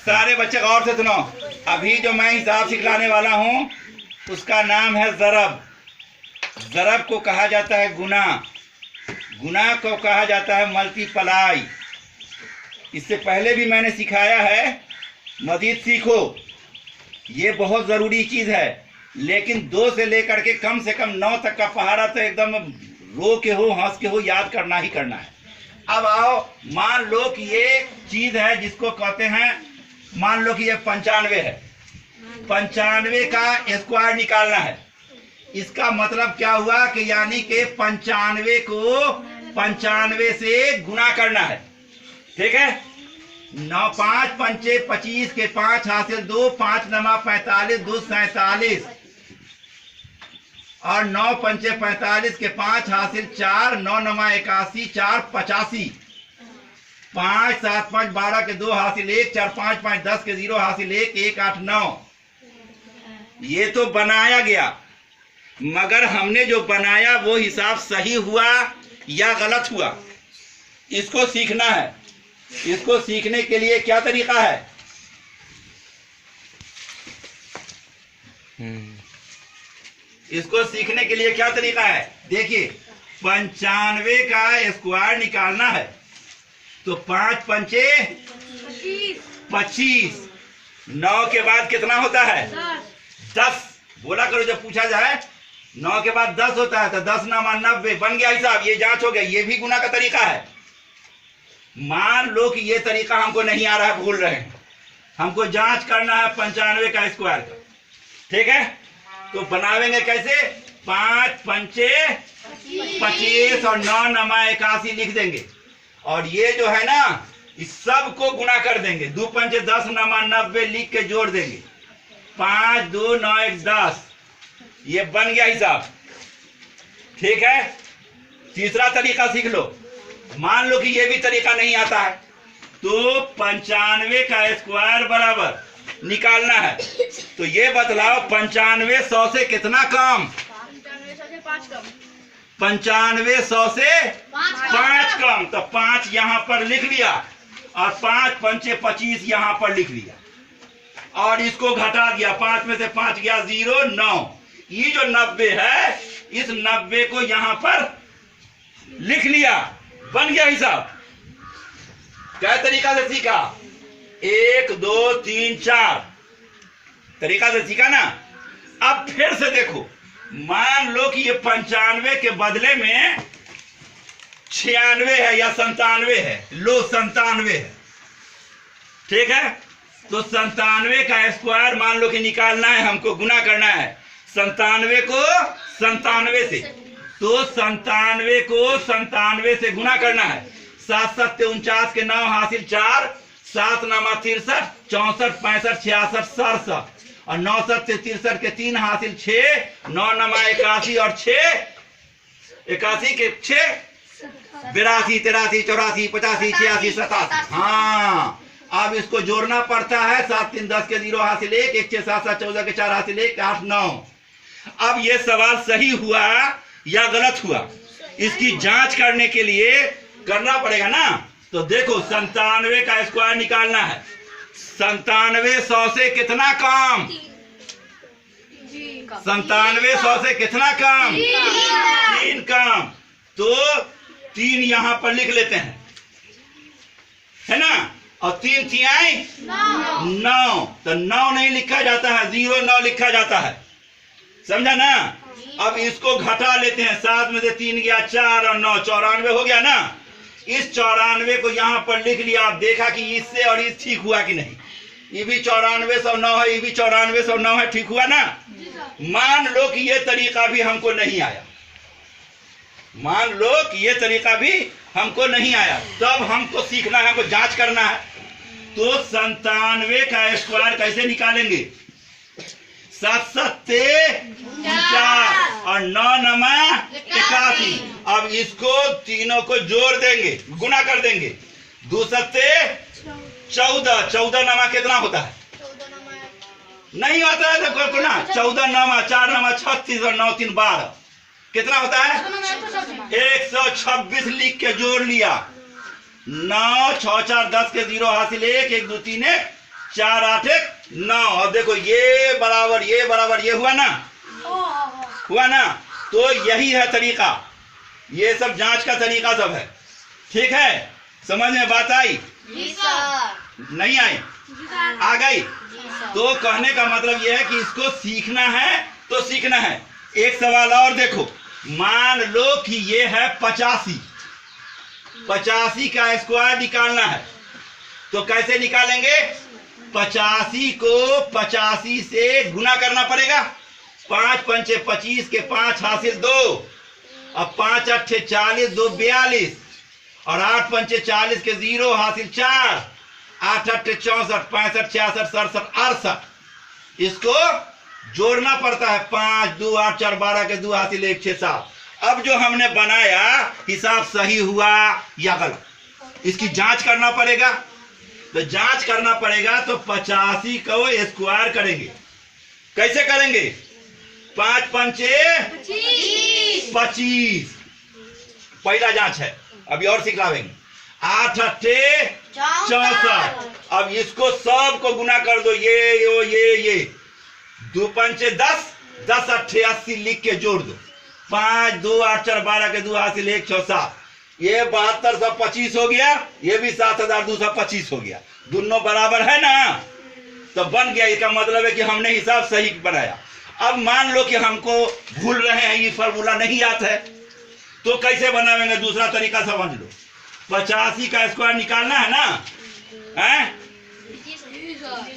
सारे बच्चे गौर से सुनो। अभी जो मैं हिसाब सिखलाने वाला हूँ उसका नाम है ज़रब। ज़रब को कहा जाता है गुना, गुना को कहा जाता है मल्टीप्लाई। इससे पहले भी मैंने सिखाया है, मज़ीद सीखो, ये बहुत ज़रूरी चीज़ है। लेकिन 2 से लेकर के कम से कम 9 तक का पहाड़ा तो एकदम रो के हो हंस के हो याद करना ही करना है। अब आओ, मान लो कि ये चीज़ है जिसको कहते हैं, मान लो कि ये 95 है। 95 का स्क्वायर निकालना है। इसका मतलब क्या हुआ कि यानी कि 95 को 95 से गुना करना है। ठीक है, 9 5 पंचे 25 के 5 हासिल 2, 5 नमा 45, 2 47 और 9 पंचे 45 के 5 हासिल 4, 9 नमा 81, 4 85, 5 7 5 12 के 2 हासिल 1, 4 5 5 10 के 0 हासिल 1, 1 8 9। ये तो बनाया गया, मगर हमने जो बनाया वो हिसाब सही हुआ या गलत हुआ, इसको सीखना है। इसको सीखने के लिए क्या तरीका है? इसको सीखने के लिए क्या तरीका है? देखिए, 95 का स्क्वायर निकालना है तो 5 पंचे 25, 9 के बाद कितना होता है? 10। बोला करो जब पूछा जाए, 9 के बाद 10 होता है तो 10 नामा 90 बन गया हिसाब। ये जांच हो गया, ये भी गुना का तरीका है। मान लो कि ये तरीका हमको नहीं आ रहा है, भूल रहे हैं, हमको जांच करना है 95 का स्क्वायर का। ठीक है, तो बनावेंगे कैसे? 5 पंचे 25 और 9 नमा 81 लिख देंगे और ये जो है ना इस सब को गुना कर देंगे। 2 पंचे 10 नमा 90 लिख के जोड़ देंगे। 5 2 9 1 10, ये बन गया हिसाब। ठीक है, तीसरा तरीका सीख लो। मान लो कि ये भी तरीका नहीं आता है तो 95 का स्क्वायर बराबर निकालना है। तो ये बतलाओ 95 100 से कितना कम? 95 100 से 5 कम। तो 5 यहाँ पर लिख लिया और 5 पंचे 25 यहाँ पर लिख लिया और इसको घटा दिया। 5 में से 5 गया 0, 9। ये जो 90 है, इस 90 को यहाँ पर लिख लिया, बन गया हिसाब। क्या तरीका से सीखा? 1 2 3 4 तरीका से सीखा ना। अब फिर से देखो, मान लो कि ये 95 के बदले में 96 है या 97 है। लो 97 है। ठीक है, तो 97 का स्क्वायर मान लो कि निकालना है, हमको गुना करना है 97 को 97 से। तो 97 को 97 से गुना करना है। 7 7 49 के 9 हासिल 4, 7 नमा 63, 64 65 66 67 और 9 7 63 के 3 हासिल 6, 9 नमा 81 और 6 81 के 6 82 83 84 85 86 87। हाँ, अब इसको जोड़ना पड़ता है। 7 3 10 के 0 हासिल 1, 1 6 7 7 14 के 4 हासिल 1, 8 9। अब ये सवाल सही हुआ या गलत हुआ, इसकी जांच करने के लिए करना पड़ेगा ना। तो देखो 97 का स्क्वायर निकालना है। 97 100 से कितना कम? 97 100 से कितना कम? 3 कम। तो 3 यहां पर लिख लेते हैं, है ना। और 3 तिहाई 9, तो 9 नहीं लिखा जाता है, 0 9 लिखा जाता है। समझा ना। अब इसको घटा लेते हैं। 7 में से 3 गया 4 और 9, 94 हो गया ना। इस 94 को यहाँ पर लिख लिया। आप देखा कि इससे और इस ठीक हुआ कि नहीं? ये भी 94 109 है, ये भी 94 109 है, ठीक हुआ ना। मान लो कि ये तरीका भी हमको नहीं आया, मान लो कि ये तरीका भी हमको नहीं आया, तब हमको सीखना है, हमको जांच करना है। तो 97 का स्क्वायर कैसे निकालेंगे? 7 7 49 और 9 नमा 81। अब इसको तीनों को जोड़ देंगे, गुना कर देंगे। 2 7 14, 14 नमा कितना होता है? नहीं होता है देखो गुना। 14 नमा 4 नमा 36 और 9 3 12 कितना होता है? 126 लिख के जोड़ लिया। 9 6 4 10 के 0 हासिल 1, 1 2 3 1 4 8 9। और देखो ये बराबर ये हुआ ना, हुआ ना। तो यही है तरीका, ये सब जांच का तरीका सब है। ठीक है, समझ में बात आई? जी सर। नहीं आई? आ गई? तो कहने का मतलब यह है कि इसको सीखना है तो सीखना है। एक सवाल और देखो, मान लो कि ये है 85, 85 का स्क्वायर निकालना है। तो कैसे निकालेंगे? 85 को 85 से गुना करना पड़ेगा। 5 पंचे 25 के 5 हासिल 2, अब 5 अट्ठे 40, 2 42, और 8 पंचे 40 के 0 हासिल 4, 8 अट्ठे 64, 65 66 67 68। इसको जोड़ना पड़ता है। 5 2 8 4 12 के 2 हासिल 1 6 7। अब जो हमने बनाया हिसाब सही हुआ या गलत, इसकी जांच करना पड़ेगा। तो जांच करना पड़ेगा तो 85 को स्क्वायर करेंगे। कैसे करेंगे? 5 पंचे 25, पहला जांच है। अभी और सिखलावेंगे। 8 अट्ठे 64। अब इसको सब को गुना कर दो, ये 2 पंचे 10, 10 अट्ठे 80 लिख के जोड़ दो। 5 2 8 4 12 के 2 हासिल 1 6 7। ये 72 सब 25 हो गया, ये भी 7225 हो गया। दोनों बराबर है ना, तो बन गया। इसका मतलब है कि हमने हिसाब सही बनाया। अब मान लो कि हमको भूल रहे हैं, ये फॉर्मूला नहीं आता है, तो कैसे बनावेंगे? दूसरा तरीका समझ लो। 85 का स्क्वायर निकालना है ना, है?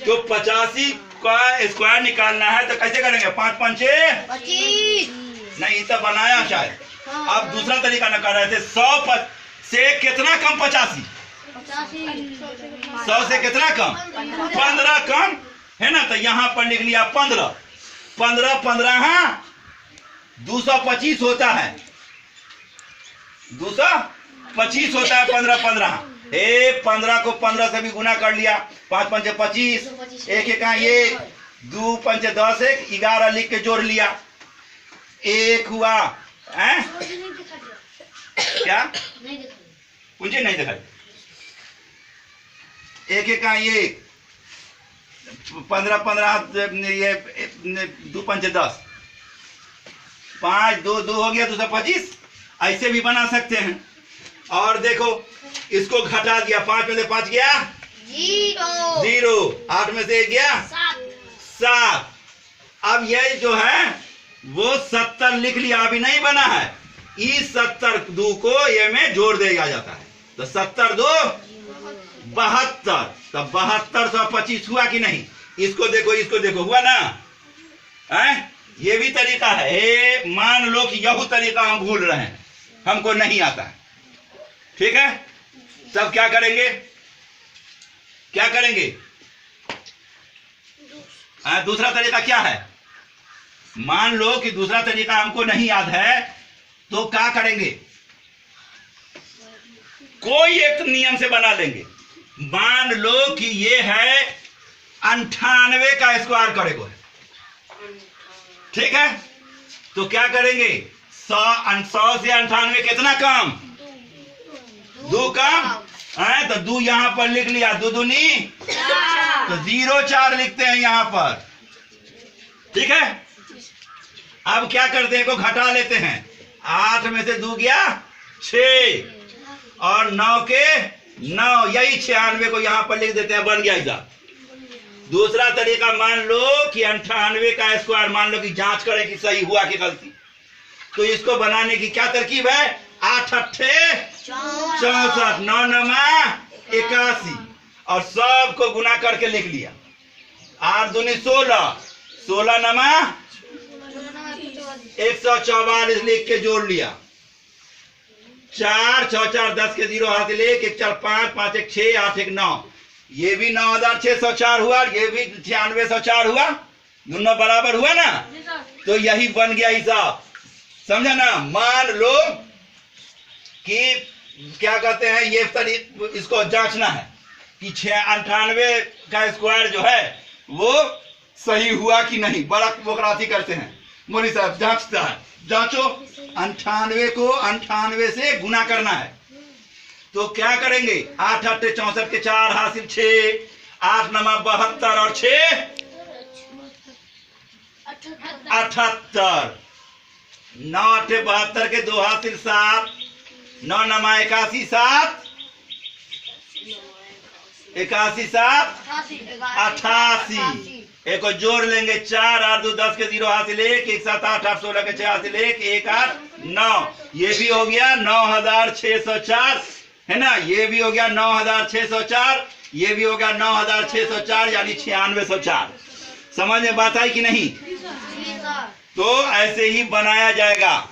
तो 85 का स्क्वायर निकालना है तो कैसे करेंगे? 5 पंचे 25। नहीं तो बनाया शायद। अब दूसरा तरीका न कर रहे थे। 100 से कितना कम? 85। 100 से कितना कम? 15 कम है ना। तो यहां पर लिख लिया 15। 15 15 225 होता है, 225 होता है। 15 15 15 को 15 से भी गुना कर लिया। 5 पंचे 25, 1 1 1, 2 पंचे 10 1 11 लिख के जोड़ लिया। 1 हुआ है क्या? पूंजी नहीं दिखाई। 1 1 1, 15 15 ये 2 पंचे 10, 5 2 2 हो गया 225। ऐसे भी बना सकते हैं। और देखो इसको घटा दिया। 5 में से 5 गया 0, 8 में से 1 गया 7। अब ये जो है वो 70 लिख लिया, अभी नहीं बना है। इस 70 2 को ये में जोड़ दिया जाता है। तो 70 2 72। तो 72 25 हुआ कि नहीं? इसको देखो हुआ ना, है? ये भी तरीका है। मान लो कि यह तरीका हम भूल रहे हैं, हमको नहीं आता है। ठीक है, तब क्या करेंगे? क्या करेंगे? दूसरा तरीका क्या है? मान लो कि दूसरा तरीका हमको नहीं याद है, तो क्या करेंगे? कोई एक नियम से बना लेंगे। मान लो कि ये है 98 का स्क्वायर करेगा, ठीक है? तो क्या करेंगे? 100 से 98 कितना कम? 2 कम है। तो 2 यहां पर लिख लिया, 2 दूनी तो 0 4 लिखते हैं यहां पर। ठीक है, अब क्या करते हैं? को घटा लेते हैं। 8 में से 2 गया 6, और 9 के 9, यही 96 को यहां पर लिख देते हैं। बन गया हिसाब। दूसरा तरीका, मान लो कि 98 का स्क्वायर, मान लो कि जांच करें कि सही हुआ कि गलती। तो इसको बनाने की क्या तरकीब है? 8 अट्ठे 64, 9 9 81, और सब को गुना करके लिख लिया। 8 दूनी 16, 16 9 144 लिख के जोड़ लिया। 4 6 4 10 के 0 हासिल 1 1 4 5 5 1 6 8 1 9। ये भी 9604 हुआ, ये भी 9604 हुआ। दोनों बराबर हुआ ना, तो यही बन गया हिसाब। समझा ना? मान लो कि क्या कहते हैं, ये इसको जांचना है कि 98 का स्क्वायर जो है वो सही हुआ कि नहीं। बड़ा बोकराती करते हैं मौलवी साहब, जांचता है। जांचो, 98 को 98 से गुना करना है। तो क्या करेंगे? 8 अट्ठे 64 के 4 हासिल 6, 8 नमा 72 और 6 78। 9 8 72 के 2 हासिल 7। 9 नमा 81 7 81 7 88। एक और जोड़ लेंगे 4 8 2 10 के 0 हासिल 1 1 7 8 8 16 के 6 हासिल 1 1 8 9। ये भी हो गया 9604 है ना। ये भी हो गया 9604। ये भी हो गया 9604 यानी 9604। समझ में बात आई कि नहीं? जी सर। तो ऐसे ही बनाया जाएगा।